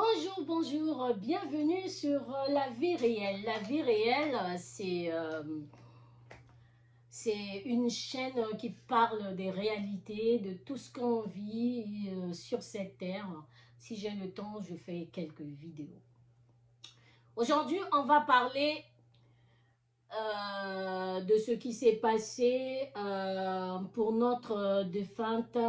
Bonjour, bonjour, bienvenue sur la vie réelle. La vie réelle, c'est une chaîne qui parle des réalités, de tout ce qu'on vit sur cette terre. Si j'ai le temps, je fais quelques vidéos. Aujourd'hui, on va parler de ce qui s'est passé pour notre défunte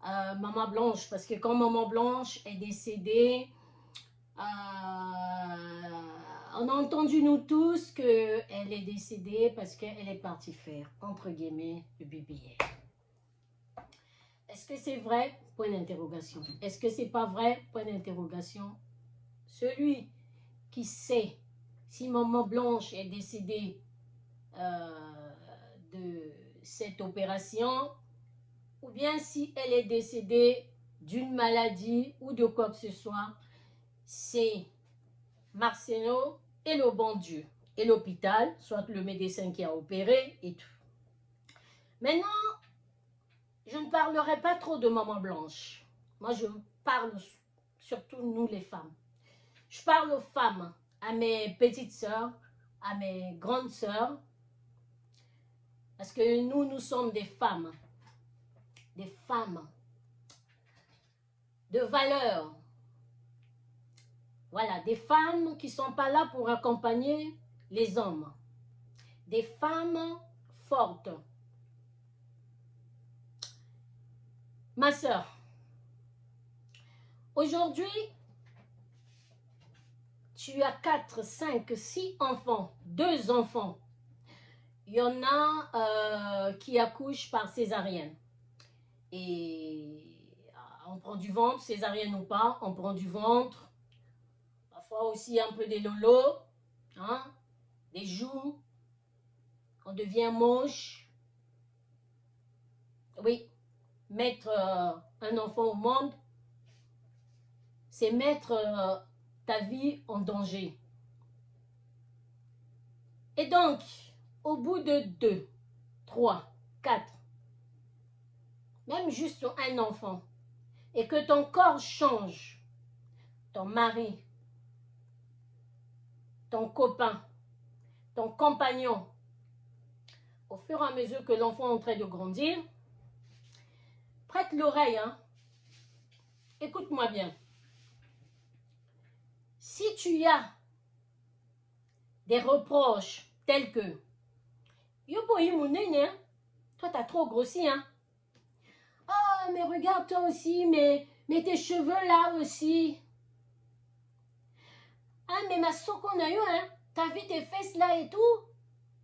Maman Blanche. Parce que quand Maman Blanche est décédée, on a entendu nous tous qu'elle est décédée parce qu'elle est partie faire, entre guillemets, le BBL. Est-ce que c'est vrai? Point d'interrogation. Est-ce que c'est pas vrai? Point d'interrogation. Celui qui sait si Maman Blanche est décédée de cette opération, ou bien si elle est décédée d'une maladie ou de quoi que ce soit, c'est Marcelo et le bon Dieu et l'hôpital, soit le médecin qui a opéré et tout. Maintenant, je ne parlerai pas trop de Maman Blanche. Moi, je parle surtout nous les femmes. Je parle aux femmes, à mes petites sœurs, à mes grandes sœurs, parce que nous sommes des femmes de valeur. Voilà, des femmes qui ne sont pas là pour accompagner les hommes. Des femmes fortes. Ma sœur, aujourd'hui, tu as 4, 5, 6 enfants, 2 enfants. Il y en a qui accouchent par césarienne. Et on prend du ventre, césarienne ou pas, on prend du ventre. Parfois aussi un peu des lolos, hein, des joues. On devient moche. Oui, mettre un enfant au monde, c'est mettre ta vie en danger. Et donc, au bout de 2, 3, 4, même juste un enfant, et que ton corps change, ton mari, ton copain, ton compagnon, au fur et à mesure que l'enfant est en train de grandir, prête l'oreille, hein. Écoute-moi bien. Si tu as des reproches tels que hein? Toi, tu as trop grossi, hein? Oh, mais regarde toi aussi, mais tes cheveux là aussi. Ah, mais ma sokonayo, hein? T'as vu tes fesses là et tout?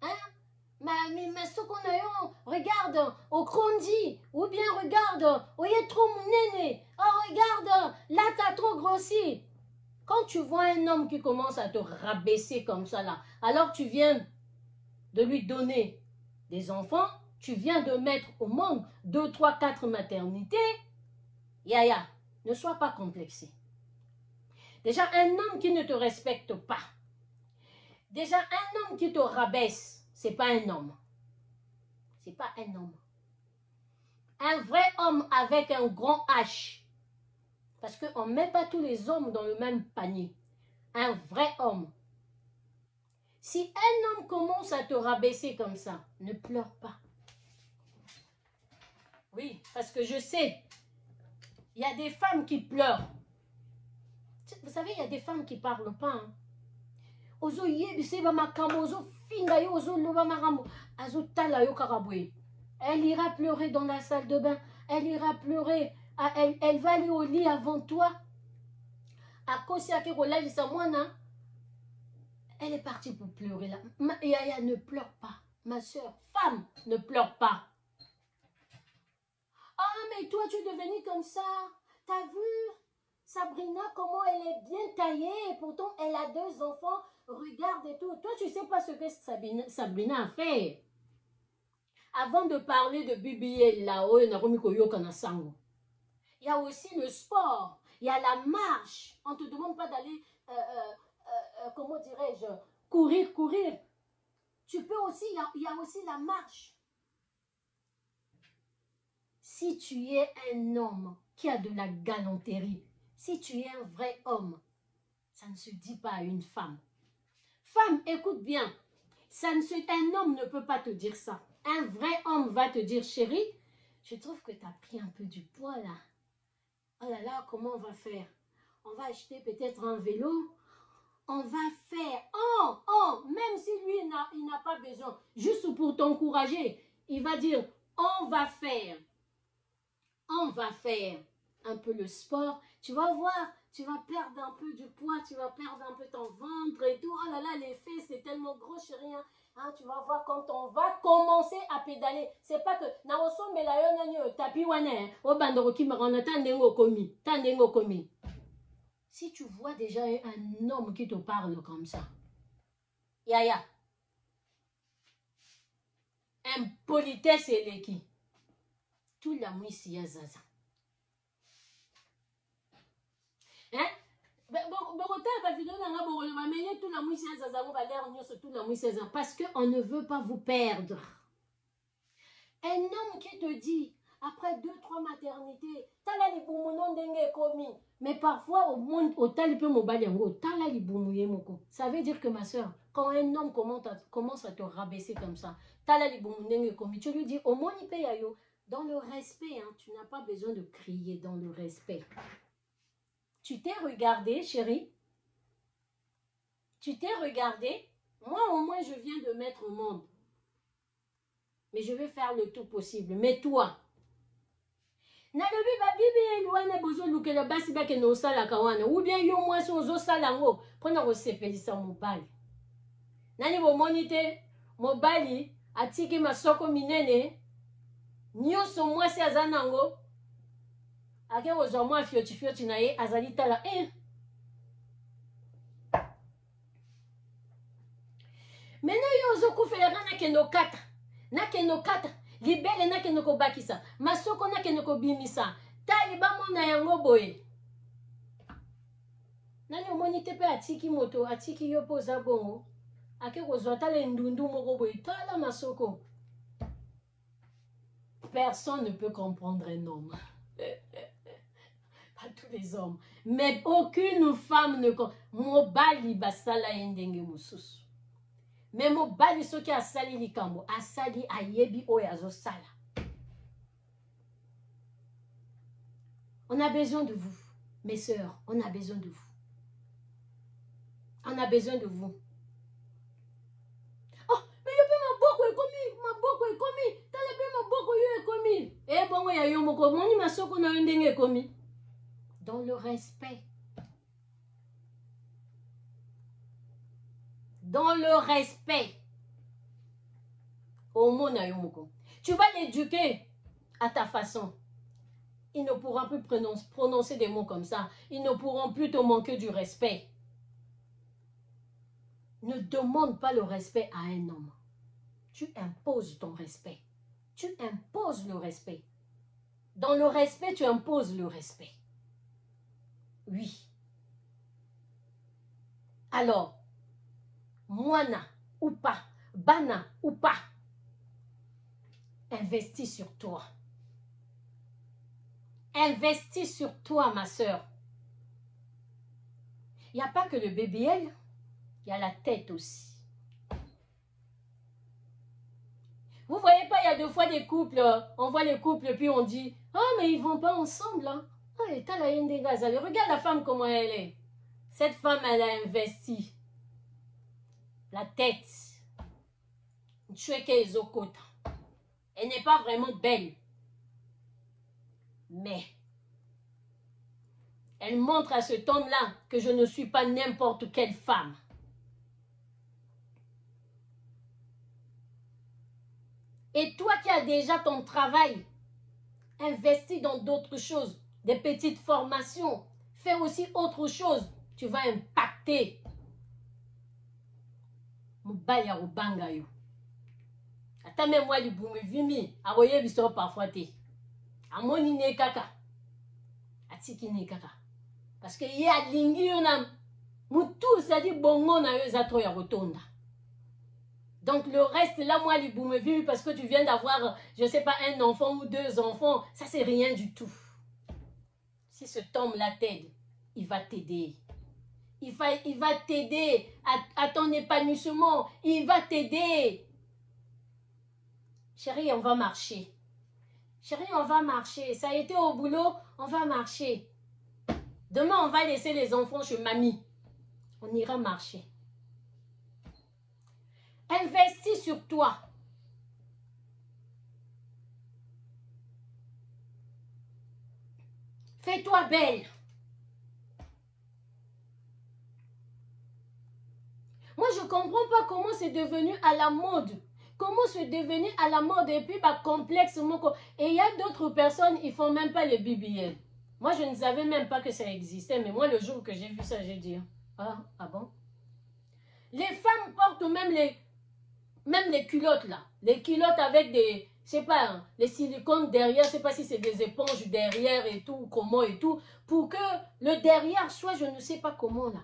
Hein? Ma sokonayo, regarde, au krondi. Ou bien regarde, au trop mon néné. Oh, regarde, là t'as trop grossi. Quand tu vois un homme qui commence à te rabaisser comme ça là, alors tu viens de lui donner des enfants, tu viens de mettre au monde 2, 3, 4 maternités, Yaya, ne sois pas complexé. Déjà, un homme qui ne te respecte pas, déjà un homme qui te rabaisse, c'est pas un homme. C'est pas un homme. Un vrai homme avec un grand H, parce qu'on ne met pas tous les hommes dans le même panier. Un vrai homme. Si un homme commence à te rabaisser comme ça, ne pleure pas. Oui, parce que je sais, il y a des femmes qui pleurent. Vous savez, il y a des femmes qui ne parlent pas. Hein. Elle ira pleurer dans la salle de bain. Elle ira pleurer. Elle va aller au lit avant toi. Elle est partie pour pleurer là. Yaya, ne pleure pas. Ma soeur, femme, ne pleure pas. Ah, mais toi, tu es devenue comme ça. T'as vu Sabrina, comment elle est bien taillée. Et pourtant, elle a 2 enfants. Regarde et tout. Toi, tu ne sais pas ce que Sabrina a fait. Avant de parler de BBL là-haut, il y a aussi le sport. Il y a la marche. On ne te demande pas d'aller, comment dirais-je, courir. Tu peux aussi, il y a aussi la marche. Si tu es un homme qui a de la galanterie, Si tu es un vrai homme, ça ne se dit pas à une femme. Femme, écoute bien. Un homme ne peut pas te dire ça. Un vrai homme va te dire, chérie, je trouve que tu as pris un peu du poids là. Oh là là, comment on va faire? On va acheter peut-être un vélo. On va faire. Même si lui, il n'a pas besoin. Juste pour t'encourager, il va dire, on va faire un peu le sport. Tu vas voir, tu vas perdre un peu du poids, tu vas perdre un peu ton ventre et tout. Oh là là, les fesses, c'est tellement gros, chérie. Hein, tu vas voir quand on va commencer à pédaler. C'est pas que na osombe la yo nani o tapi wana o bandoro ki marana tandengo komi. Si tu vois déjà un homme qui te parle comme ça, Yaya, impolitesse eleki. Tout la mwisi ya zaza. Hein? Parce qu'on ne veut pas vous perdre. Un homme qui te dit, après 2-3 maternités, mais parfois au monde, ça veut dire que ma soeur, quand un homme commence à te rabaisser comme ça, tu lui dis, au moins il paye ayo. Dans le respect, hein, tu n'as pas besoin de crier dans le respect. Tu t'es regardé, chérie? Tu t'es regardé? Moi, au moins, je viens de mettre au monde. Mais je vais faire le tout possible. Mais toi, ou bien yo moi si ozo salango pona ko sepelisa mobali. Nani bo monite mobali atiki masoko minene nyonso mwasi aza nango ake kozwa mwa fioti na ye azali tala Maintenant yo ozokufelaka nakende kata libele nakende kobakisa masoko nakende kobimisa tali bamona yango boye. Nani omoni te pe atiki moto atiki yo mpo oza bongo ake kozwa tala endundu moko boye tala masoko. Personne ne peut comprendre un homme. Pas tous les hommes. Mais aucune femme ne comprend. Mobali basala endenge mosusu. Mais mobali soki asali likambo asali ayebi oyo azosala. On a besoin de vous, mes sœurs. On a besoin de vous. On a besoin de vous. Oh, mais yo pe maboko ekomi. Tala pe maboko yo ekomi. Eh bongo ya yo moko moni masoko na yo ndenge ekomi. Dans le respect. Dans le respect. Au mot na yo moko. Tu vas l'éduquer à ta façon. Ils ne pourront plus prononcer des mots comme ça. Ils ne pourront plus te manquer du respect. Ne demande pas le respect à un homme. Tu imposes ton respect. Tu imposes le respect. Dans le respect, tu imposes le respect. Oui. Alors, moana ou pas, bana ou pas, investis sur toi. Investis sur toi, ma soeur. Il n'y a pas que le BBL, il y a la tête aussi. Vous voyez pas, il y a 2 fois des couples, on voit les couples, puis on dit, oh, mais ils ne vont pas ensemble. Hein. Oh, regarde la femme comment elle est. Cette femme, elle a investi. La tête. Elle n'est pas vraiment belle. Mais elle montre à cet homme-là que je ne suis pas n'importe quelle femme. Et toi qui as déjà ton travail, investis dans d'autres choses, des petites formations, fais aussi autre chose, tu vas impacter. Mobaya obanga yo. Ata même moi li boumé vimi, aroye biso parfois te. Amoni ne kaka. Atiki ne kaka. Parce que y a lingi yo na mutu ça dit bongo na yo zatro ya rotonda. Donc le reste, là, moi, les boumevus, parce que tu viens d'avoir, je ne sais pas, un enfant ou 2 enfants, ça, c'est rien du tout. Si cet homme-là t'aide, il va t'aider. Il va t'aider à ton épanouissement. Il va t'aider. Chérie, on va marcher. Chérie, on va marcher. Ça a été au boulot, on va marcher. Demain, on va laisser les enfants chez mamie. On ira marcher. Investis sur toi. Fais-toi belle. Moi, je ne comprends pas comment c'est devenu à la mode. Comment c'est devenu à la mode et puis bah, complexement. Et il y a d'autres personnes, ils ne font même pas les BBL. Moi, je ne savais même pas que ça existait. Mais moi, le jour que j'ai vu ça, j'ai dit, ah bon? Les femmes portent même les culottes là. Les culottes avec des, je sais pas, hein, les silicones derrière. Je ne sais pas si c'est des éponges derrière et tout, comment et tout. Pour que le derrière soit, je ne sais pas comment là.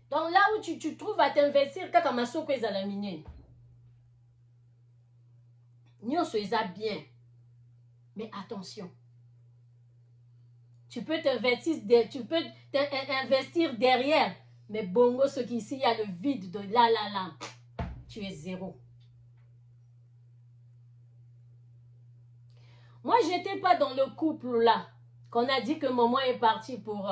Donc là où tu trouves à t'investir, quand tu as soko ezala minene. Nyonso eza bien. Mais attention. Tu peux t'investir derrière. Mais bongo, ce qui ici, il y a le vide de là. Tu es zéro. Moi, je n'étais pas dans le couple là. Qu'on a dit que maman est partie pour...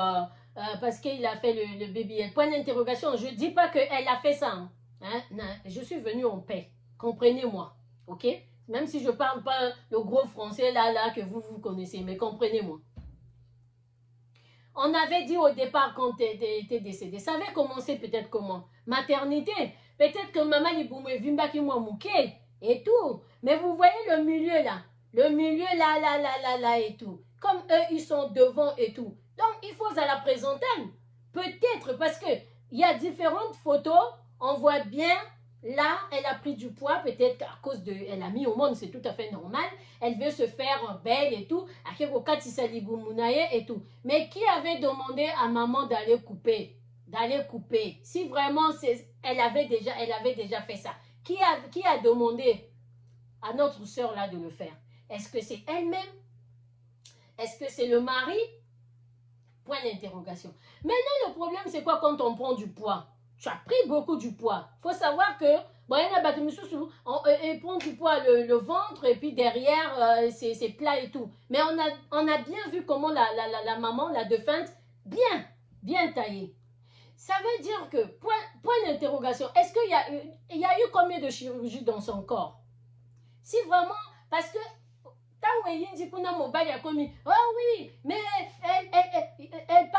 parce qu'il a fait le baby. Point d'interrogation. Je ne dis pas qu'elle a fait ça. Hein? Non, je suis venue en paix. Comprenez-moi. Ok? Même si je ne parle pas le gros français là que vous connaissez. Mais comprenez-moi. On avait dit au départ quand tu étais décédé. Ça avait commencé peut-être comment? Maternité. Peut-être que maman il vimba qui moi mouké et tout. Mais vous voyez le milieu là. Le milieu là et tout. Comme eux ils sont devant et tout. Donc il faut à la présenter. Peut-être parce que il y a différentes photos. On voit bien. Là, elle a pris du poids, peut-être qu'à cause de... Elle a mis au monde, c'est tout à fait normal. Elle veut se faire belle et tout. Et tout. Mais qui avait demandé à maman d'aller couper? D'aller couper. Si vraiment, elle avait déjà fait ça. Qui a demandé à notre soeur là de le faire? Est-ce que c'est elle-même? Est-ce que c'est le mari? Point d'interrogation. Maintenant, le problème, c'est quoi quand on prend du poids? Tu as pris beaucoup du poids. Il faut savoir que, bon, il prend du poids le ventre et puis derrière, c'est plat et tout. Mais on a bien vu comment la maman, la défunte, bien taillée. Ça veut dire que, point d'interrogation, est-ce qu'il y a eu combien de chirurgies dans son corps? Si vraiment, parce que, oh oui, mais elle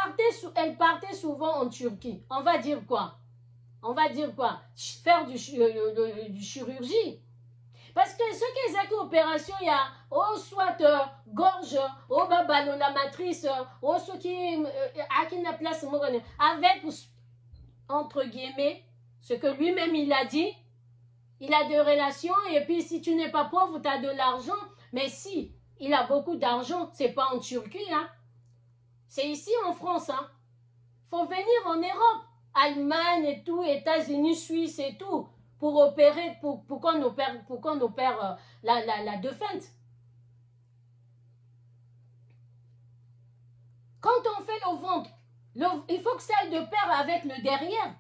partait souvent en Turquie. On va dire quoi? Faire du chirurgie. Parce que ce qui est opération, il y a soit gorge, babalo, la matrice, ce qui a la place, avec, entre guillemets, ce que lui-même il a dit, il a des relations, et puis si tu n'es pas pauvre, tu as de l'argent. Mais si il a beaucoup d'argent, c'est pas en Turquie, hein. C'est ici en France, hein. Faut venir en Europe, Allemagne et tout, États-Unis, Suisse et tout, pour opérer, pour qu'on opère la défunte. Quand on fait le ventre, il faut que ça aille de pair avec le derrière.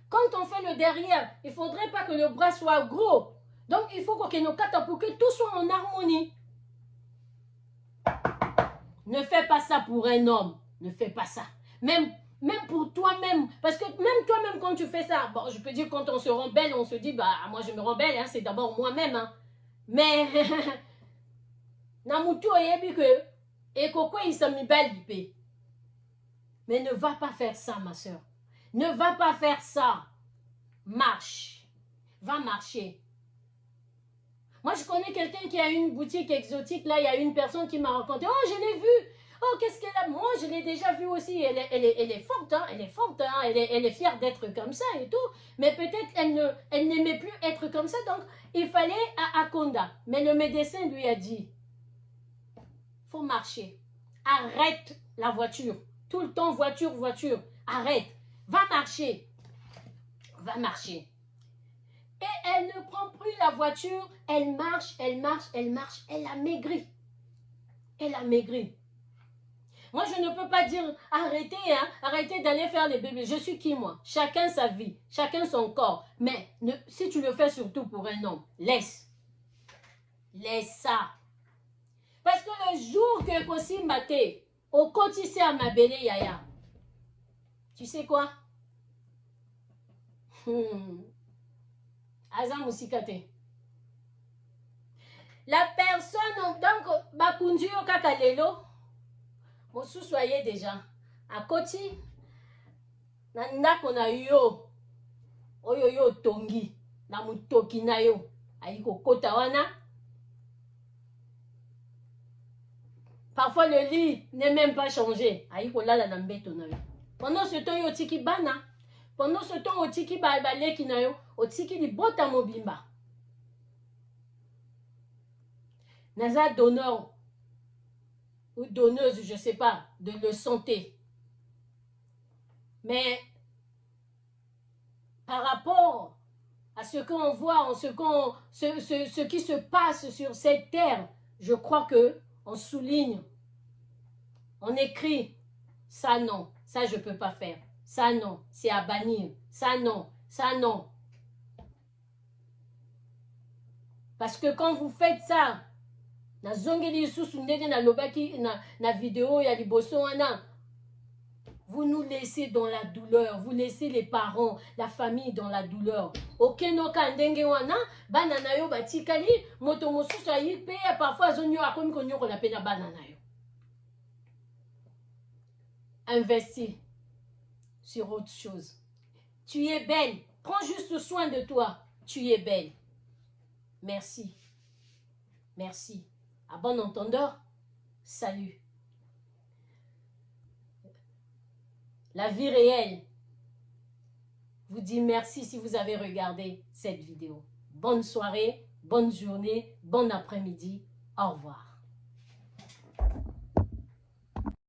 Quand on fait le derrière, il ne faudrait pas que le bras soit gros. Donc, il faut que nos quatre pour que tout soit en harmonie. Ne fais pas ça pour un homme. Ne fais pas ça. Même pour toi-même. Parce que même toi-même, quand tu fais ça, bon, je peux dire, quand on se rend belle, on se dit, bah, moi, je me rends belle, hein, c'est d'abord moi-même. Hein. Mais, Namutu oyebi que, et kokwe il s'est mis belle. Mais ne va pas faire ça, ma soeur. Ne va pas faire ça. Marche. Va marcher. Moi, je connais quelqu'un qui a une boutique exotique. Là, il y a une personne qui m'a raconté. Oh, je l'ai vue. Oh, qu'est-ce qu'elle a? Moi, je l'ai déjà vue aussi. Elle est forte, hein. Elle est forte, hein. Elle est fière d'être comme ça et tout. Mais peut-être elle n'aimait plus être comme ça. Donc, il fallait à Akonda. Mais le médecin lui a dit, faut marcher. Arrête la voiture. Tout le temps, voiture. Arrête. Va marcher. Va marcher. Et elle ne prend plus la voiture, elle marche, elle a maigri. Elle a maigri. Moi, je ne peux pas dire arrêtez, hein, arrêtez d'aller faire les bébés. Je suis qui, moi? Chacun sa vie, chacun son corps. Mais si tu le fais surtout pour un homme, laisse. Laisse ça. Parce que le jour que Kosi Mate, au quotidien à ma belle Yaya, tu sais quoi? Azam Musikate. La personne, donc, Bakundu Kakalelo, Mosu soyez déjà. À côté, Nanda kona yo, oyo yo tongi, na mutoki na yo, aiko kota wana. Parfois le lit n'est même pas changé, aiko lala na mbeto na yo. Pendant ce temps, yo tiki bana. Pendant ce temps, o tiki baleki na yo, o tiki di bota mobimba. Naza donneur ou donneuse, je ne sais pas, de le santé. Mais par rapport à ce qu'on voit, ce qui se passe sur cette terre, je crois que on souligne, on écrit, ça non, ça je ne peux pas faire, ça non, c'est à bannir, ça non, ça non. Parce que quand vous faites ça, na zongeli susu ndenge na lobaki na vidéo ya liboso wana, vous nous laissez dans la douleur, vous laissez les parents, la famille dans la douleur. Okenoka ndenge wana, bana na yo batikali, moto mosusu ayi pe parfois zonyo akomi konyoko la pena bana na yo. Investis sur autre chose. Tu es belle, prends juste soin de toi. Tu es belle. Merci. Merci. À bon entendeur, salut. La vie réelle vous dit merci si vous avez regardé cette vidéo. Bonne soirée, bonne journée, bon après-midi. Au revoir.